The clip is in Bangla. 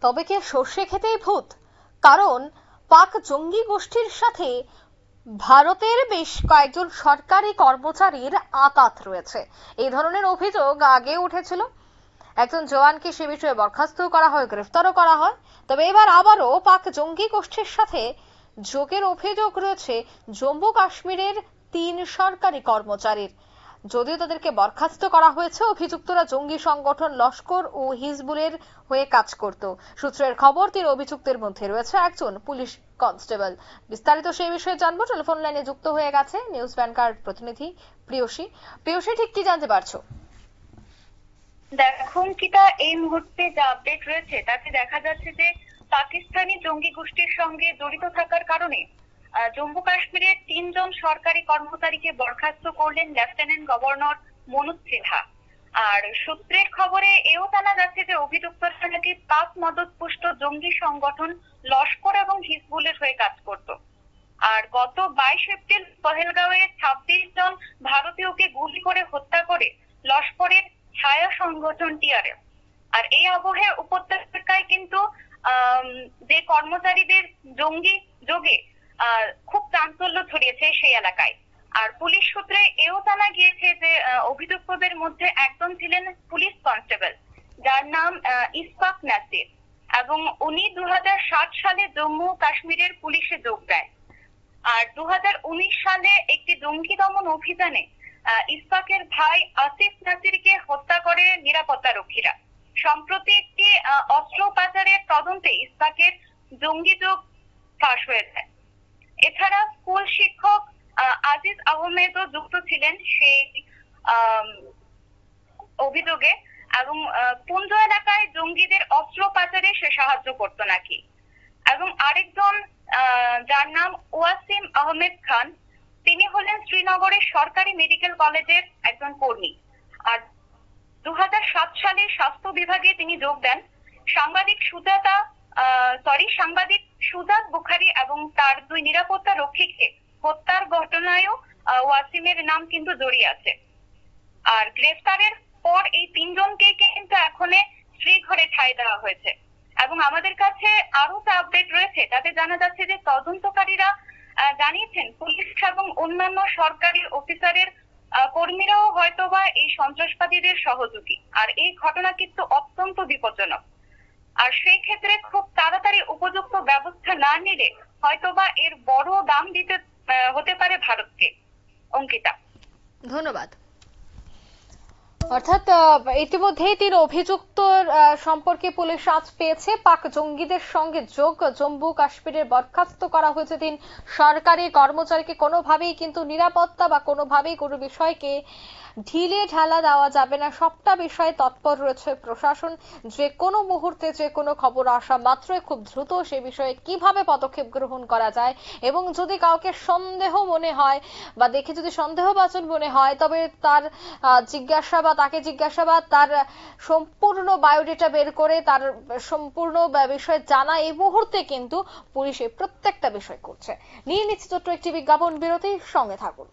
তবে কি সর্ষে খেতেই ভূত? কারণ পাক জঙ্গি গোষ্ঠীর সাথে ভারতের বেশ কয়েকজন সরকারি কর্মচারীর আঁতাত রয়েছে। এই ধরনের অভিযোগ আগে উঠেছিল। একজন জওয়ানকে সে বিষয়ে বরখাস্ত করা হয়, গ্রেফতারও করা হয়। তবে এবার আবারও পাক জঙ্গি গোষ্ঠীর সাথে যোগের অভিযোগ রয়েছে জম্মু কাশ্মীরের ৩ সরকারি কর্মচারীর। যদিও তাদেরকে বরখাস্ত করা হয়েছে, অভিযুক্তরা জঙ্গি সংগঠন লস্কর ও হিজবুলের হয়ে কাজ করত। সূত্রের খবর, ৩ অভিযুক্তের মধ্যে রয়েছে একজন পুলিশ কনস্টেবল। বিস্তারিত সেই বিষয়ে জানবো। টেলিফোন লাইনে যুক্ত হয়ে গেছে নিউজ ভ্যানগার্ড প্রতিনিধি প্রিয়সী। প্রিয়সী, ঠিক কি জানতে পারছো? দেখুন কিটা, এই মুহূর্তে যা আপডেট রয়েছে তাতে দেখা যাচ্ছে যে পাকিস্তানি জঙ্গি গোষ্ঠীর সঙ্গে জড়িত থাকার কারণে জম্মু কাশ্মীরের ৩ জন সরকারি কর্মচারীকে বরখাস্ত করলেন লেফটেন্যান্ট গভর্নর মনোজ সিনহা। আর সূত্রের খবরে এও জানা যাচ্ছে যে অভিযুক্তরা নাকি পাক মদতপুষ্ট জঙ্গি সংগঠন লস্কর এবং হিজবুলের হয়ে কাজ করত। আর গত ২২ এপ্রিল পহেলগাঁওয়ে ২৬ জন ভারতীয়কে গুলি করে হত্যা করে লস্করের ছায়া সংগঠন টিআরএফ। আর এই আবহে উপত্যকায় কিন্তু যে কর্মচারীদের জঙ্গি যোগে খুব চাঞ্চল্য ছড়িয়েছে সেই এলাকায়। আর পুলিশ সূত্রে এও জানা গিয়েছে যে অভিযুক্তদের মধ্যে একজন ছিলেন পুলিশ কনস্টেবল, যার নাম ইসফাক নাসির, এবং উনি ২০০৭ সালে জম্মু কাশ্মীরের পুলিশে যোগ দেয়। আর ২০১৯ সালে একটি জঙ্গি দমন অভিযানে ইসফাকের ভাই আসিফ নাসিরকে হত্যা করে নিরাপত্তা রক্ষীরা। সম্প্রতি একটি অস্ত্র পাচারের তদন্তে ইসফাকের জঙ্গি যোগ ফাঁস হয়ে যায়। এছাড়া স্কুল শিক্ষক আজিজ আহমেদও যুক্ত ছিলেন সেই অভিযোগে, এবং পুঞ্জ এলাকায় জঙ্গিদের অস্ত্র পাচারে সে সাহায্য করত নাকি। এবং আরেকজন যার নাম ওয়াসিম আহমেদ খান, তিনি হলেন শ্রীনগরের সরকারি মেডিকেল কলেজের একজন কর্মী। আর ২০০৭ সালে স্বাস্থ্য বিভাগে তিনি যোগ দেন। সাংবাদিক সুজাত বুখারী এবং তার ২ নিরাপত্তা রক্ষীকে হত্যার ঘটনায়ও ওয়াসিমের নাম কিন্তু জড়িয়ে আছে। আর গ্রেফতারের পর এই ৩ জনকে কিন্তু এখন শ্রীঘরে ঠাঁই দেওয়া হয়েছে। এবং আমাদের কাছে আরো যা আপডেট রয়েছে তাতে জানা যাচ্ছে যে তদন্তকারীরা জানিয়েছেন পুলিশ এবং অন্যান্য সরকারি অফিসারের কর্মীরাও হয়তোবা এই সন্ত্রাসবাদীদের সহযোগী। আর এই ঘটনা কিন্তু অত্যন্ত বিপজ্জনক। আর সেই ক্ষেত্রে খুব তাড়াতাড়ি উপযুক্ত ব্যবস্থা না নিলে হয়তোবা এর বড় দাম দিতে হতে পারে ভারতকে। অঙ্কিতা, ধন্যবাদ। অর্থাৎ ইতিমধ্যেই ৩ অভিযুক্ত সম্পর্কে পুলিশ আজ পেয়েছে। পাক জঙ্গিদের সঙ্গে যোগ, জম্মু কাশ্মীরের বরখাস্ত করা হয়েছে ৩ সরকারি কর্মচারীকে। কোনোভাবেই কিন্তু নিরাপত্তা বা কোনোভাবেই কোনো বিষয়কে ঢিলে ঢালা দেওয়া যাবে না। সবটা বিষয়ে তৎপর রয়েছে প্রশাসন। যে কোনো মুহূর্তে যে কোনো খবর আসা মাত্রই খুব দ্রুত সে বিষয়ে কিভাবে পদক্ষেপ গ্রহণ করা যায়, এবং যদি কাউকে সন্দেহ মনে হয় বা দেখে যদি সন্দেহভাজন মনে হয়, তবে তার তাকে জিজ্ঞাসাবাদ, তার সম্পূর্ণ বায়োডেটা বের করে তার সম্পূর্ণ বিষয় জানা এই মুহূর্তে কিন্তু পুলিশ প্রত্যেকটা বিষয় করছে। নিয়ে নিচ্ছে ছোট্ট একটি বিজ্ঞাপন বিরতি, সঙ্গে থাকুন।